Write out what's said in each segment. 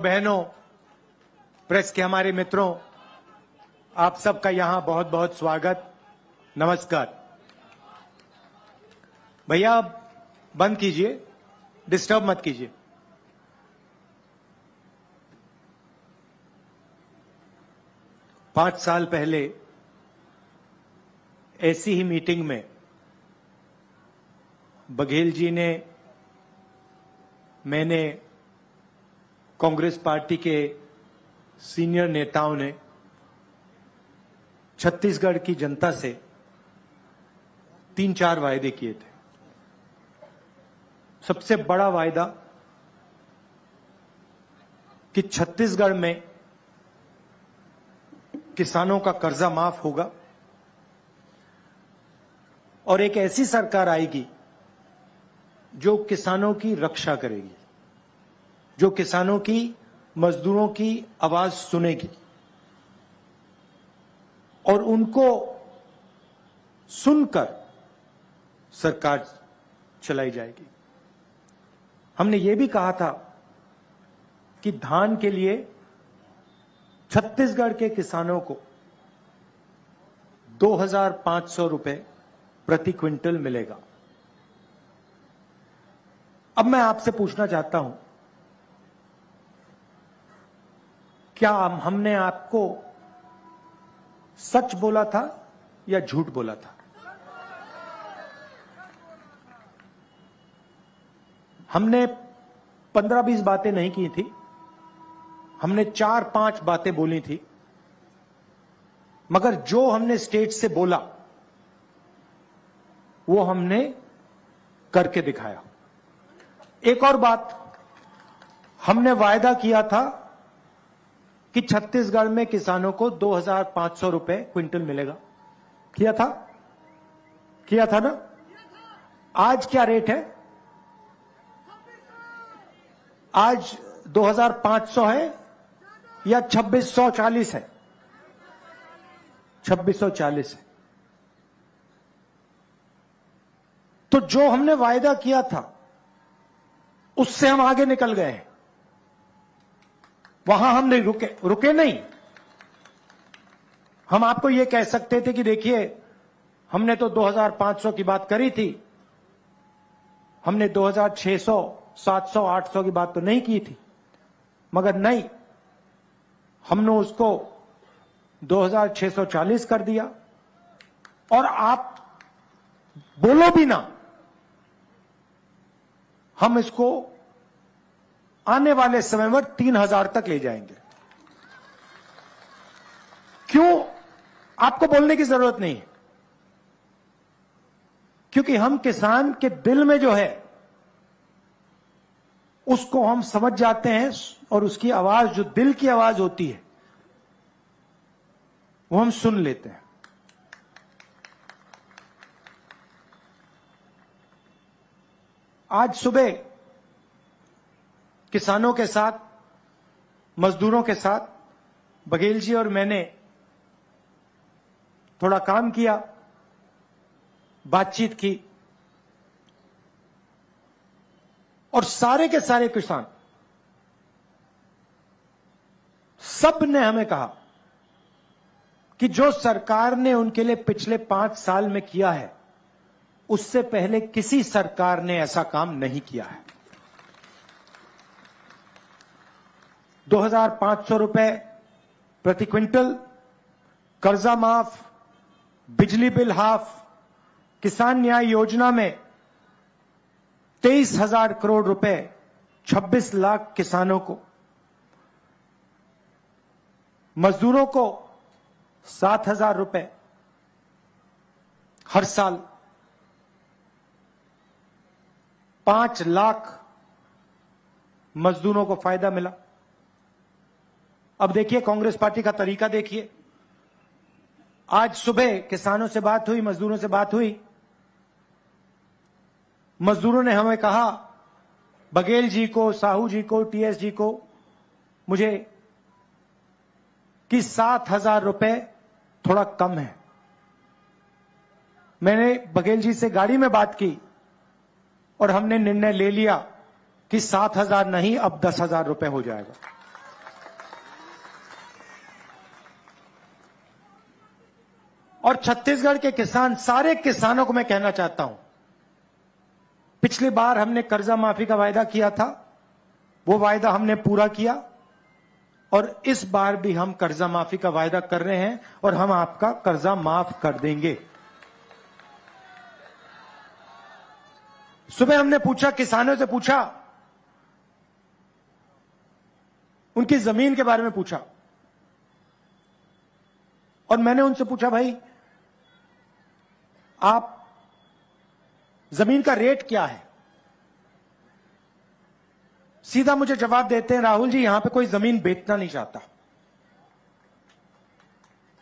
बहनों, प्रेस के हमारे मित्रों, आप सबका यहां बहुत बहुत स्वागत, नमस्कार। भैया आप बंद कीजिए, डिस्टर्ब मत कीजिए। पांच साल पहले ऐसी ही मीटिंग में बघेल जी ने, मैंने, कांग्रेस पार्टी के सीनियर नेताओं ने छत्तीसगढ़ की जनता से 3-4 वायदे किए थे। सबसे बड़ा वायदा कि छत्तीसगढ़ में किसानों का कर्जा माफ होगा और एक ऐसी सरकार आएगी जो किसानों की रक्षा करेगी, जो किसानों की, मजदूरों की आवाज सुनेगी और उनको सुनकर सरकार चलाई जाएगी। हमने ये भी कहा था कि धान के लिए छत्तीसगढ़ के किसानों को 2,500 रुपए प्रति क्विंटल मिलेगा। अब मैं आपसे पूछना चाहता हूं, क्या हमने आपको सच बोला था या झूठ बोला था? हमने 15-20 बातें नहीं की थी, हमने 4-5 बातें बोली थी, मगर जो हमने स्टेट से बोला वो हमने करके दिखाया। एक और बात, हमने वायदा किया था कि छत्तीसगढ़ में किसानों को 2,500 रुपए क्विंटल मिलेगा। किया था ना? आज क्या रेट है? आज 2,500 है या 2,640 है? 2,640 है। तो जो हमने वायदा किया था उससे हम आगे निकल गए हैं। वहां हम नहीं रुके नहीं। हम आपको यह कह सकते थे कि देखिए, हमने तो 2,500 की बात करी थी, हमने 2,600, 700, 800 की बात तो नहीं की थी, मगर नहीं, हमने उसको 2,640 कर दिया। और आप बोलो भी ना, हम इसको आने वाले समय में 3,000 तक ले जाएंगे। क्यों? आपको बोलने की जरूरत नहीं है, क्योंकि हम किसान के दिल में जो है उसको हम समझ जाते हैं और उसकी आवाज, जो दिल की आवाज होती है, वो हम सुन लेते हैं। आज सुबह किसानों के साथ, मजदूरों के साथ बघेल जी और मैंने थोड़ा काम किया, बातचीत की, और सारे के सारे किसान, सब ने हमें कहा कि जो सरकार ने उनके लिए पिछले 5 साल में किया है, उससे पहले किसी सरकार ने ऐसा काम नहीं किया है। 2,500 रुपए प्रति क्विंटल, कर्जा माफ, बिजली बिल हाफ, किसान न्याय योजना में 23,000 करोड़ रुपए 26 लाख किसानों को, मजदूरों को 7,000 रुपए हर साल, 5 लाख मजदूरों को फायदा मिला। अब देखिए कांग्रेस पार्टी का तरीका देखिए। आज सुबह किसानों से बात हुई, मजदूरों से बात हुई, मजदूरों ने हमें कहा, बघेल जी को, साहू जी को, टीएस जी को, मुझे, कि 7,000 रुपए थोड़ा कम है। मैंने बघेल जी से गाड़ी में बात की और हमने निर्णय ले लिया कि 7,000 नहीं, अब 10,000 रुपए हो जाएगा। और छत्तीसगढ़ के किसान, सारे किसानों को मैं कहना चाहता हूं, पिछली बार हमने कर्जा माफी का वायदा किया था, वो वायदा हमने पूरा किया और इस बार भी हम कर्जा माफी का वायदा कर रहे हैं और हम आपका कर्जा माफ कर देंगे। सुबह हमने पूछा, किसानों से पूछा, उनकी जमीन के बारे में पूछा और मैंने उनसे पूछा, भाई आप जमीन का रेट क्या है? सीधा मुझे जवाब देते हैं, राहुल जी यहां पे कोई जमीन बेचना नहीं चाहता,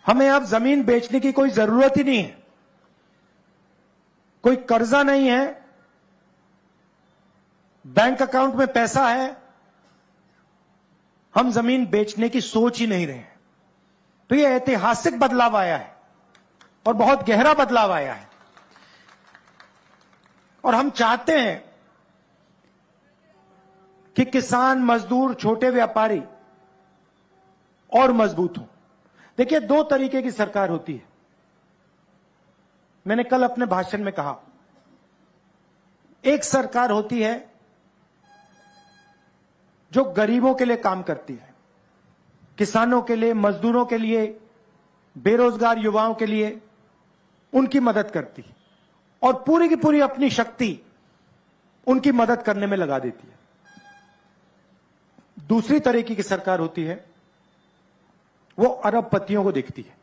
हमें अब जमीन बेचने की कोई जरूरत ही नहीं है, कोई कर्जा नहीं है, बैंक अकाउंट में पैसा है, हम जमीन बेचने की सोच ही नहीं रहे हैं। तो यह ऐतिहासिक बदलाव आया है और बहुत गहरा बदलाव आया है और हम चाहते हैं कि किसान, मजदूर, छोटे व्यापारी और मजबूत हो। देखिए, दो तरीके की सरकार होती है। मैंने कल अपने भाषण में कहा, एक सरकार होती है जो गरीबों के लिए काम करती है, किसानों के लिए, मजदूरों के लिए, बेरोजगार युवाओं के लिए उनकी मदद करती है और पूरी की पूरी अपनी शक्ति उनकी मदद करने में लगा देती है। दूसरी तरीके की सरकार होती है, वो अरबपतियों को देखती है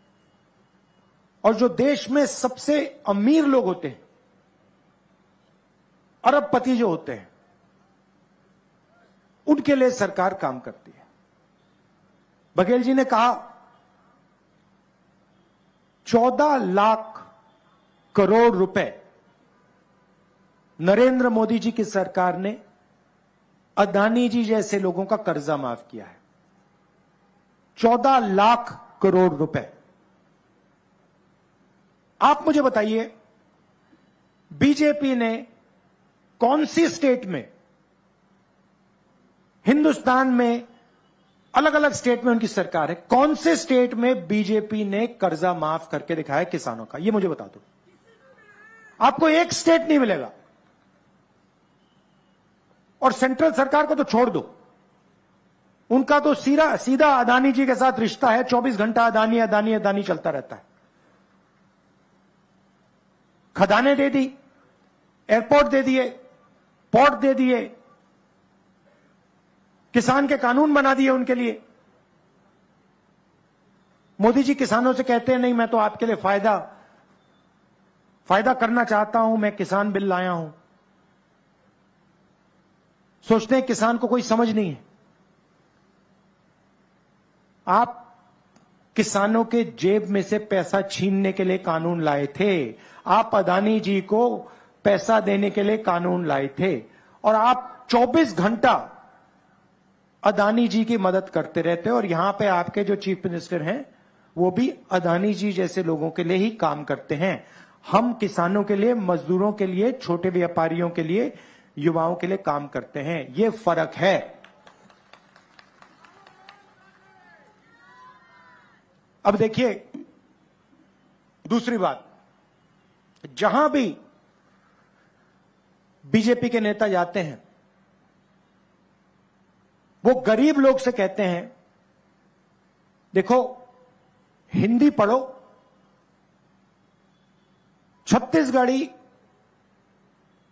और जो देश में सबसे अमीर लोग होते हैं, अरबपति जो होते हैं, उनके लिए सरकार काम करती है। बघेल जी ने कहा 14 लाख करोड़ रुपए नरेंद्र मोदी जी की सरकार ने अदानी जी जैसे लोगों का कर्जा माफ किया है। 14 लाख करोड़ रुपए। आप मुझे बताइए, बीजेपी ने कौन सी स्टेट में, हिंदुस्तान में अलग अलग स्टेट में उनकी सरकार है, कौन से स्टेट में बीजेपी ने कर्जा माफ करके दिखाया किसानों का? ये मुझे बता दो। आपको एक स्टेट नहीं मिलेगा। और सेंट्रल सरकार को तो छोड़ दो, उनका तो सीधा अदानी जी के साथ रिश्ता है, 24 घंटा अदानी अदानी अदानी चलता रहता है। खदानें दे दी, एयरपोर्ट दे दिए, पोर्ट दे दिए, किसान के कानून बना दिए उनके लिए। मोदी जी किसानों से कहते हैं, नहीं मैं तो आपके लिए फायदा करना चाहता हूं, मैं किसान बिल लाया हूं। सोचते हैं किसान को कोई समझ नहीं है। आप किसानों के जेब में से पैसा छीनने के लिए कानून लाए थे, आप अदानी जी को पैसा देने के लिए कानून लाए थे और आप 24 घंटा अदानी जी की मदद करते रहते और यहां पे आपके जो चीफ मिनिस्टर हैं वो भी अदानी जी जैसे लोगों के लिए ही काम करते हैं। हम किसानों के लिए, मजदूरों के लिए, छोटे व्यापारियों के लिए, युवाओं के लिए काम करते हैं। ये फर्क है। अब देखिए दूसरी बात, जहां भी बीजेपी के नेता जाते हैं वो गरीब लोग से कहते हैं, देखो हिंदी पढ़ो, छत्तीसगढ़ी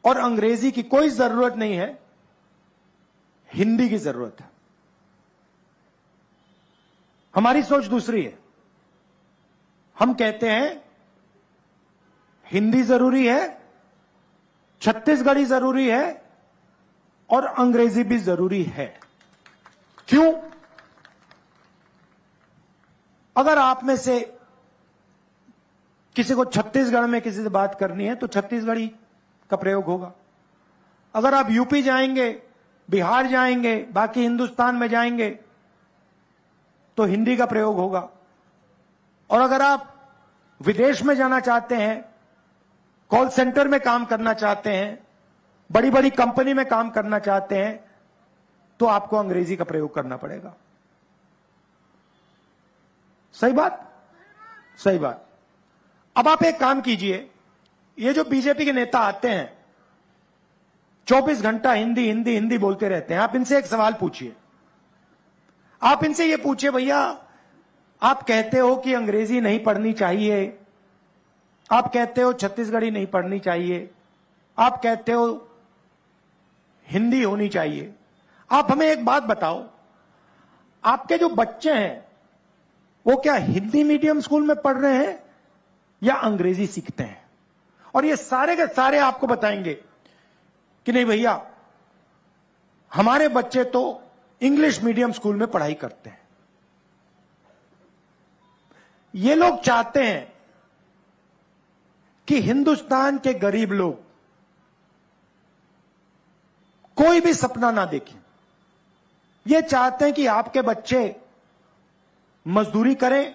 और अंग्रेजी की कोई जरूरत नहीं है, हिंदी की जरूरत है। हमारी सोच दूसरी है। हम कहते हैं हिंदी जरूरी है, छत्तीसगढ़ी जरूरी है और अंग्रेजी भी जरूरी है। क्यों? अगर आप में से किसी को छत्तीसगढ़ में किसी से बात करनी है तो छत्तीसगढ़ी का प्रयोग होगा। अगर आप यूपी जाएंगे, बिहार जाएंगे, बाकी हिंदुस्तान में जाएंगे तो हिंदी का प्रयोग होगा। और अगर आप विदेश में जाना चाहते हैं, कॉल सेंटर में काम करना चाहते हैं, बड़ी बड़ी कंपनी में काम करना चाहते हैं, तो आपको अंग्रेजी का प्रयोग करना पड़ेगा। सही बात? सही बात। अब आप एक काम कीजिए, ये जो बीजेपी के नेता आते हैं 24 घंटा हिंदी हिंदी हिंदी बोलते रहते हैं, आप इनसे एक सवाल पूछिए। आप इनसे ये पूछिए, भैया आप कहते हो कि अंग्रेजी नहीं पढ़नी चाहिए, आप कहते हो छत्तीसगढ़ी नहीं पढ़नी चाहिए, आप कहते हो हिंदी होनी चाहिए, आप हमें एक बात बताओ, आपके जो बच्चे हैं वो क्या हिंदी मीडियम स्कूल में पढ़ रहे हैं या अंग्रेजी सीखते हैं? और ये सारे के सारे आपको बताएंगे कि नहीं भैया हमारे बच्चे तो इंग्लिश मीडियम स्कूल में पढ़ाई करते हैं। ये लोग चाहते हैं कि हिंदुस्तान के गरीब लोग कोई भी सपना ना देखें। ये चाहते हैं कि आपके बच्चे मजदूरी करें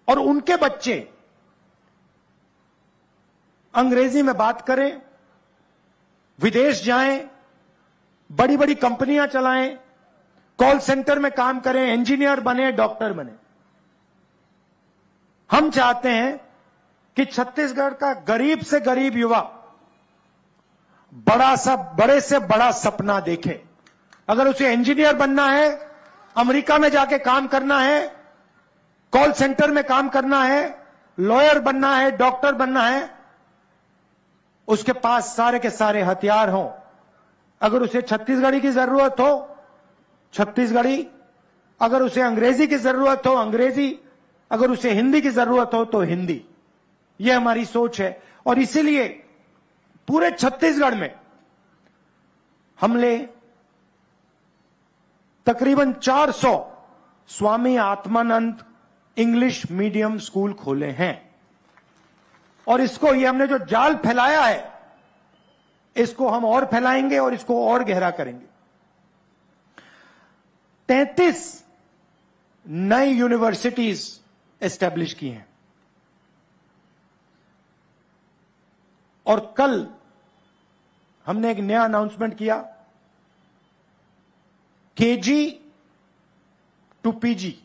और उनके बच्चे अंग्रेजी में बात करें, विदेश जाएं, बड़ी बड़ी कंपनियां चलाएं, कॉल सेंटर में काम करें, इंजीनियर बने, डॉक्टर बने। हम चाहते हैं कि छत्तीसगढ़ का गरीब से गरीब युवा बड़े से बड़ा सपना देखे। अगर उसे इंजीनियर बनना है, अमेरिका में जाके काम करना है, कॉल सेंटर में काम करना है, लॉयर बनना है, डॉक्टर बनना है, उसके पास सारे के सारे हथियार हों। अगर उसे छत्तीसगढ़ी की जरूरत हो छत्तीसगढ़ी, अगर उसे अंग्रेजी की जरूरत हो अंग्रेजी, अगर उसे हिंदी की जरूरत हो तो हिंदी। यह हमारी सोच है और इसीलिए पूरे छत्तीसगढ़ में हमने तकरीबन 400 Swami Atmanand English medium school खोले हैं। और इसको ये हमने जो जाल फैलाया है इसको हम और फैलाएंगे और इसको और गहरा करेंगे। 33 नई यूनिवर्सिटीज एस्टेब्लिश की हैं और कल हमने एक नया अनाउंसमेंट किया, केजी टू पीजी।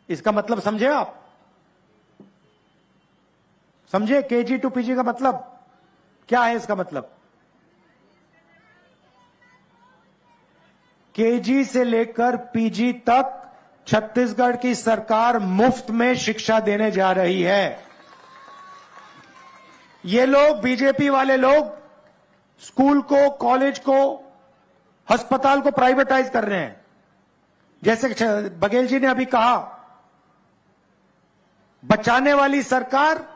इसका मतलब समझे आप? समझे केजी टू पीजी का मतलब क्या है? इसका मतलब केजी से लेकर पीजी तक छत्तीसगढ़ की सरकार मुफ्त में शिक्षा देने जा रही है। ये लोग, बीजेपी वाले लोग, स्कूल को, कॉलेज को, अस्पताल को प्राइवेटाइज कर रहे हैं। जैसे बघेल जी ने अभी कहा, बचाने वाली सरकार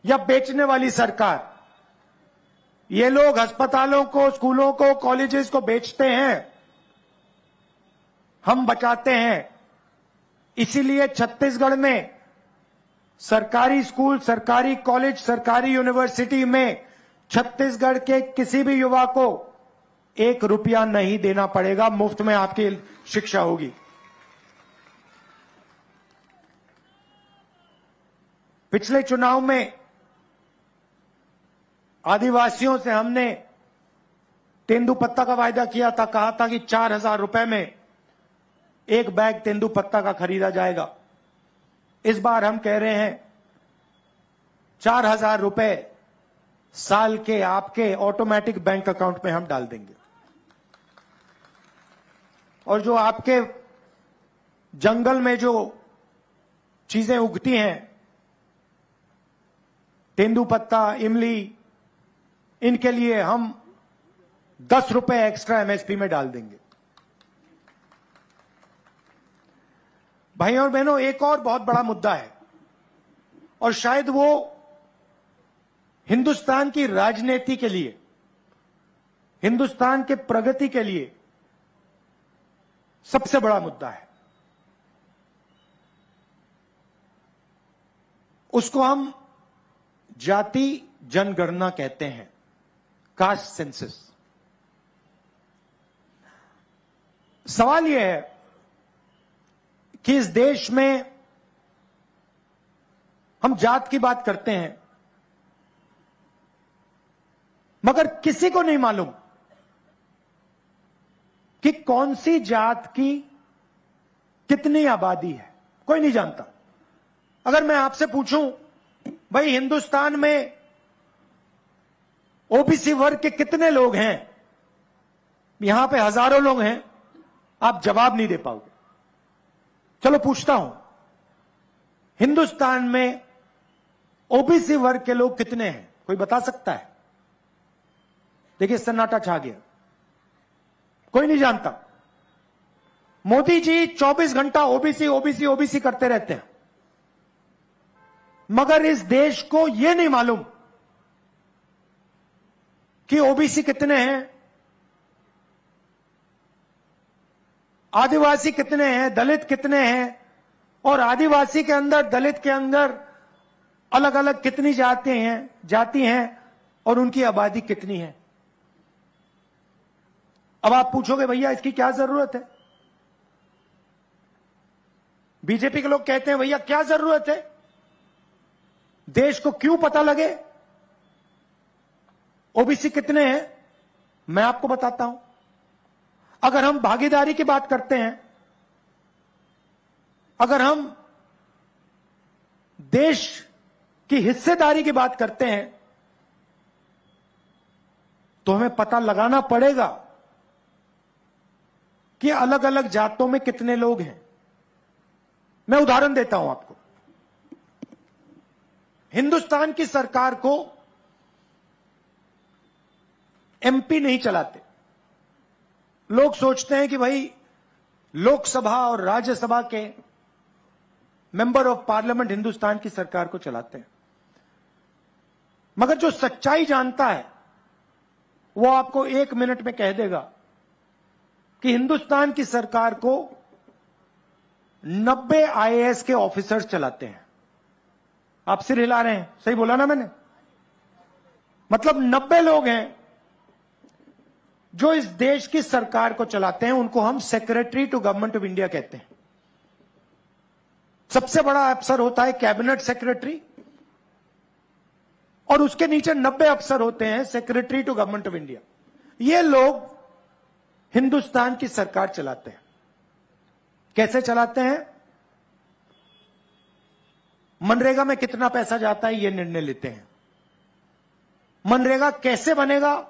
या बेचने वाली सरकार? ये लोग अस्पतालों को, स्कूलों को, कॉलेजेस को बेचते हैं, हम बचाते हैं। इसीलिए छत्तीसगढ़ में सरकारी स्कूल, सरकारी कॉलेज, सरकारी यूनिवर्सिटी में छत्तीसगढ़ के किसी भी युवा को 1 रुपया नहीं देना पड़ेगा, मुफ्त में आपकी शिक्षा होगी। पिछले चुनाव में आदिवासियों से हमने तेंदुपत्ता का वायदा किया था, कहा था कि 4,000 रुपए में 1 बैग तेंदुपत्ता का खरीदा जाएगा। इस बार हम कह रहे हैं 4,000 रुपए साल के आपके ऑटोमेटिक बैंक अकाउंट में हम डाल देंगे। और जो आपके जंगल में जो चीजें उगती हैं, तेंदुपत्ता, इमली, इनके लिए हम 10 रुपए एक्स्ट्रा एमएसपी में डाल देंगे। भाइयों और बहनों, एक और बहुत बड़ा मुद्दा है और शायद वो हिंदुस्तान की राजनीति के लिए, हिंदुस्तान के प्रगति के लिए सबसे बड़ा मुद्दा है। उसको हम जाति जनगणना कहते हैं, कास्ट सेंसस। सवाल यह है कि इस देश में हम जात की बात करते हैं, मगर किसी को नहीं मालूम कि कौन सी जात की कितनी आबादी है। कोई नहीं जानता। अगर मैं आपसे पूछूं भाई हिंदुस्तान में ओबीसी वर्ग के कितने लोग हैं, यहां पे हजारों लोग हैं, आप जवाब नहीं दे पाओगे। चलो पूछता हूं, हिंदुस्तान में ओबीसी वर्ग के लोग कितने हैं, कोई बता सकता है? देखिए सन्नाटा छा गया, कोई नहीं जानता। मोदी जी 24 घंटा ओबीसी ओबीसी ओबीसी करते रहते हैं, मगर इस देश को यह नहीं मालूम कि ओबीसी कितने हैं, आदिवासी कितने हैं, दलित कितने हैं, और आदिवासी के अंदर दलित के अंदर अलग अलग कितनी जाति हैं और उनकी आबादी कितनी है। अब आप पूछोगे भैया इसकी क्या जरूरत है? बीजेपी के लोग कहते हैं भैया क्या जरूरत है, देश को क्यों पता लगे ओबीसी कितने हैं? मैं आपको बताता हूं। अगर हम भागीदारी की बात करते हैं, अगर हम देश की हिस्सेदारी की बात करते हैं, तो हमें पता लगाना पड़ेगा कि अलग अलग जातों में कितने लोग हैं। मैं उदाहरण देता हूं आपको। हिंदुस्तान की सरकार को एमपी नहीं चलाते। लोग सोचते हैं कि भाई लोकसभा और राज्यसभा के मेंबर ऑफ पार्लियामेंट हिंदुस्तान की सरकार को चलाते हैं, मगर जो सच्चाई जानता है वो आपको 1 मिनट में कह देगा कि हिंदुस्तान की सरकार को 90 आईएएस के ऑफिसर्स चलाते हैं। आप सिर हिला रहे हैं, सही बोला ना मैंने? मतलब 90 लोग हैं जो इस देश की सरकार को चलाते हैं। उनको हम secretary to government of India कहते हैं। सबसे बड़ा अफसर होता है कैबिनेट सेक्रेटरी, और उसके नीचे 90 अफसर होते हैं secretary to government of India. ये लोग हिंदुस्तान की सरकार चलाते हैं। कैसे चलाते हैं? मनरेगा में कितना पैसा जाता है ये निर्णय लेते हैं। मनरेगा कैसे बनेगा,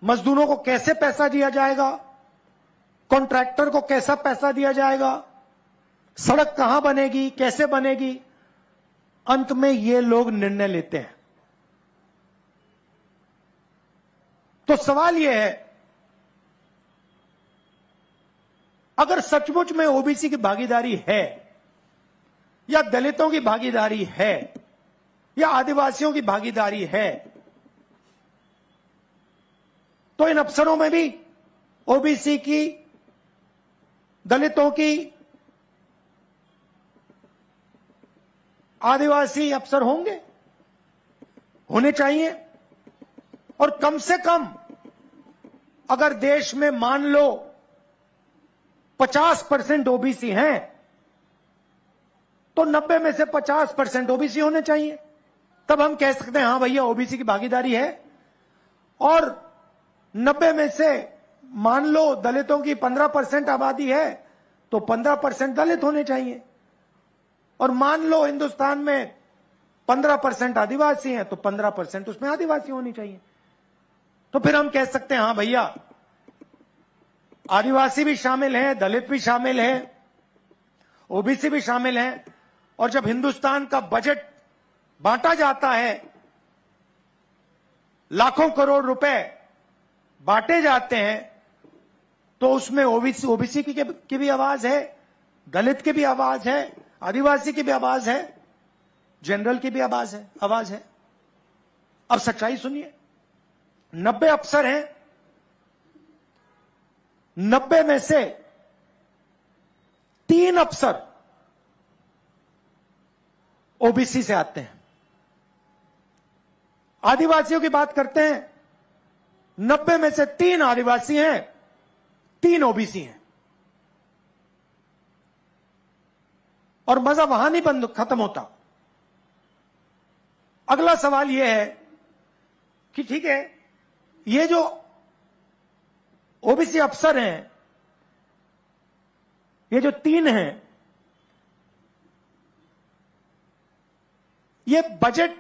मजदूरों को कैसे पैसा दिया जाएगा, कॉन्ट्रैक्टर को कैसा पैसा दिया जाएगा, सड़क कहां बनेगी, कैसे बनेगी, अंत में ये लोग निर्णय लेते हैं। तो सवाल यह है, अगर सचमुच में ओबीसी की भागीदारी है, या दलितों की भागीदारी है, या आदिवासियों की भागीदारी है, तो इन अफसरों में भी ओबीसी की, दलितों की, आदिवासी अफसर होने चाहिए। और कम से कम अगर देश में मान लो 50% ओबीसी हैं, तो 90 में से 50% ओबीसी होने चाहिए। तब हम कह सकते हैं हां भैया ओबीसी की भागीदारी है। और 90 में से मान लो दलितों की 15% आबादी है, तो 15% दलित होने चाहिए। और मान लो हिंदुस्तान में 15% आदिवासी हैं, तो 15% उसमें आदिवासी होनी चाहिए। तो फिर हम कह सकते हैं हां भैया आदिवासी भी शामिल हैं, दलित भी शामिल हैं, ओबीसी भी शामिल हैं। और जब हिंदुस्तान का बजट बांटा जाता है, लाखों करोड़ रुपए बांटे जाते हैं, तो उसमें ओबीसी की भी आवाज है, दलित की भी आवाज है, आदिवासी की भी आवाज है, जनरल की भी आवाज है। अब सच्चाई सुनिए, 90 अफसर हैं, 90 में से 3 अफसर ओबीसी से आते हैं। आदिवासियों की बात करते हैं, 90 में से 3 आदिवासी हैं, 3 ओबीसी हैं। और मजा वहां नहीं खत्म होता। अगला सवाल यह है कि ठीक है, ये जो ओबीसी अफसर हैं, ये जो 3 हैं, ये बजट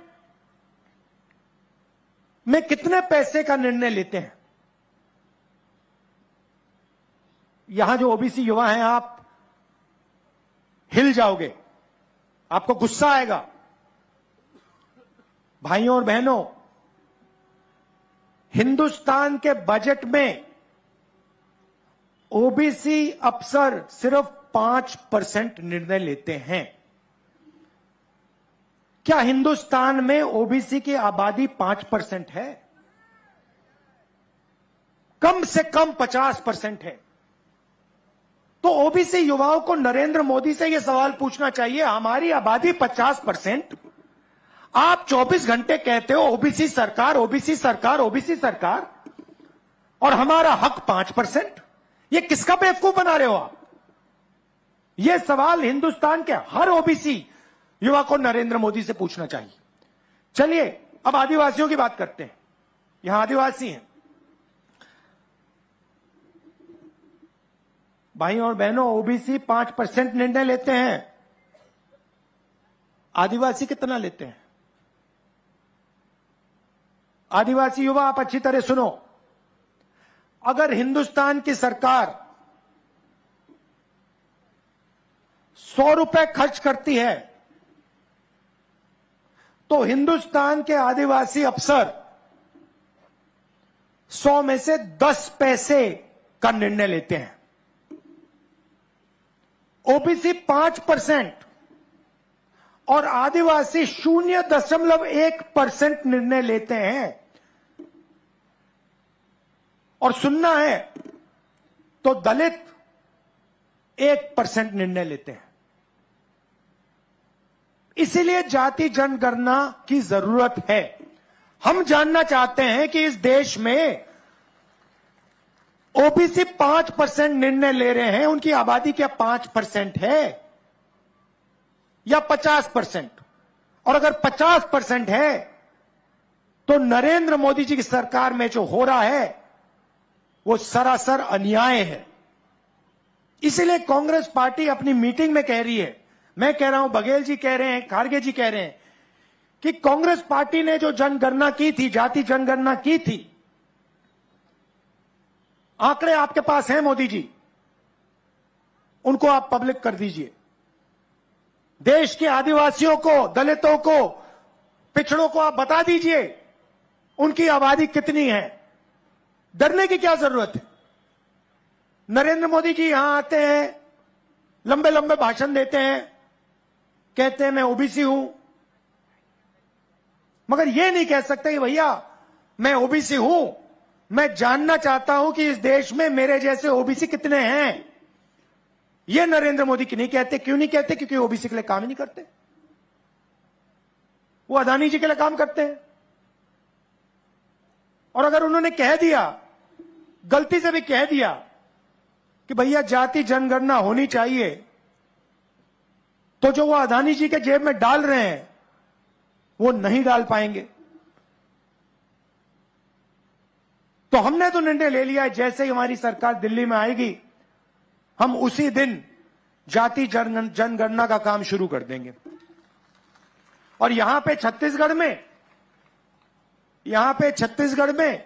में कितने पैसे का निर्णय लेते हैं। यहां जो ओबीसी युवा हैं, आप हिल जाओगे, आपको गुस्सा आएगा। भाइयों और बहनों, हिंदुस्तान के बजट में ओबीसी अफसर सिर्फ 5% निर्णय लेते हैं। क्या हिंदुस्तान में ओबीसी की आबादी 5% है? कम से कम 50% है। तो ओबीसी युवाओं को नरेंद्र मोदी से यह सवाल पूछना चाहिए, हमारी आबादी 50%, आप 24 घंटे कहते हो ओबीसी सरकार, ओबीसी सरकार, ओबीसी सरकार, और हमारा हक 5%। ये किसका बेवकूफ बना रहे हो आप? यह सवाल हिंदुस्तान के हर ओबीसी युवा को नरेंद्र मोदी से पूछना चाहिए। चलिए अब आदिवासियों की बात करते हैं। यहां आदिवासी हैं। भाइयों और बहनों, ओबीसी 5% निर्णय लेते हैं, आदिवासी कितना लेते हैं? आदिवासी युवा, आप अच्छी तरह सुनो। अगर हिंदुस्तान की सरकार 100 रुपए खर्च करती है तो हिंदुस्तान के आदिवासी अफसर 100 में से 10 पैसे का निर्णय लेते हैं। ओबीसी 5% और आदिवासी 0.1% निर्णय लेते हैं। और सुनना है तो दलित 1% निर्णय लेते हैं। इसीलिए जाति जनगणना की जरूरत है। हम जानना चाहते हैं कि इस देश में ओबीसी 5% निर्णय ले रहे हैं, उनकी आबादी क्या 5% है या 50%? और अगर 50% है तो नरेंद्र मोदी जी की सरकार में जो हो रहा है वो सरासर अन्याय है। इसलिए कांग्रेस पार्टी अपनी मीटिंग में कह रही है, मैं कह रहा हूं, बघेल जी कह रहे हैं, खारगे जी कह रहे हैं कि कांग्रेस पार्टी ने जो जनगणना की थी, जाति जनगणना की थी, आंकड़े आपके पास हैं मोदी जी, उनको आप पब्लिक कर दीजिए। देश के आदिवासियों को, दलितों को, पिछड़ों को आप बता दीजिए उनकी आबादी कितनी है। डरने की क्या जरूरत है? नरेंद्र मोदी जी यहां आते हैं, लंबे लंबे भाषण देते हैं, कहते हैं मैं ओबीसी हूं, मगर यह नहीं कह सकते कि भैया मैं ओबीसी हूं, मैं जानना चाहता हूं कि इस देश में मेरे जैसे ओबीसी कितने हैं। यह नरेंद्र मोदी की नहीं कहते। क्यों नहीं कहते? क्योंकि ओबीसी के लिए काम ही नहीं करते, वो अदानी जी के लिए काम करते हैं। और अगर उन्होंने कह दिया, गलती से भी कह दिया कि भैया जाति जनगणना होनी चाहिए, तो जो वो अदानी जी के जेब में डाल रहे हैं वो नहीं डाल पाएंगे। तो हमने तो निर्णय ले लिया है, जैसे ही हमारी सरकार दिल्ली में आएगी हम उसी दिन जाति जनगणना का काम शुरू कर देंगे। और यहां पे छत्तीसगढ़ में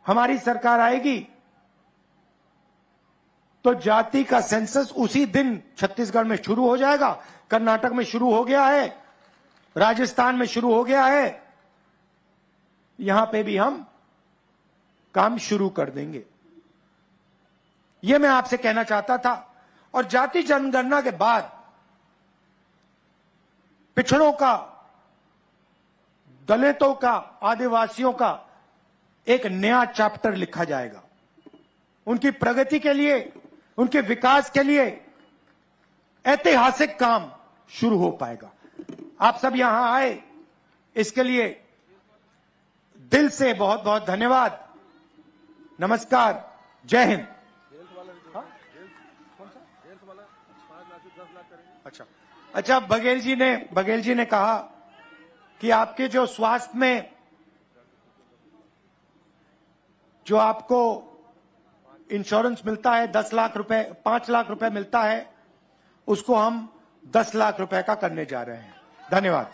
हमारी सरकार आएगी तो जाति का सेंसस उसी दिन छत्तीसगढ़ में शुरू हो जाएगा। कर्नाटक में शुरू हो गया है, राजस्थान में शुरू हो गया है, यहां पे भी हम काम शुरू कर देंगे। यह मैं आपसे कहना चाहता था। और जाति जनगणना के बाद पिछड़ों का, दलितों का, आदिवासियों का एक नया चैप्टर लिखा जाएगा। उनकी प्रगति के लिए, उनके विकास के लिए ऐतिहासिक काम शुरू हो पाएगा। आप सब यहां आए, इसके लिए दिल से बहुत बहुत धन्यवाद। नमस्कार, जय हिंद। अच्छा, बघेल जी ने कहा कि आपके जो स्वास्थ्य में जो आपको इंश्योरेंस मिलता है 10 लाख रुपए, 5 लाख रुपए मिलता है, उसको हम 10 लाख रुपए का करने जा रहे हैं। धन्यवाद।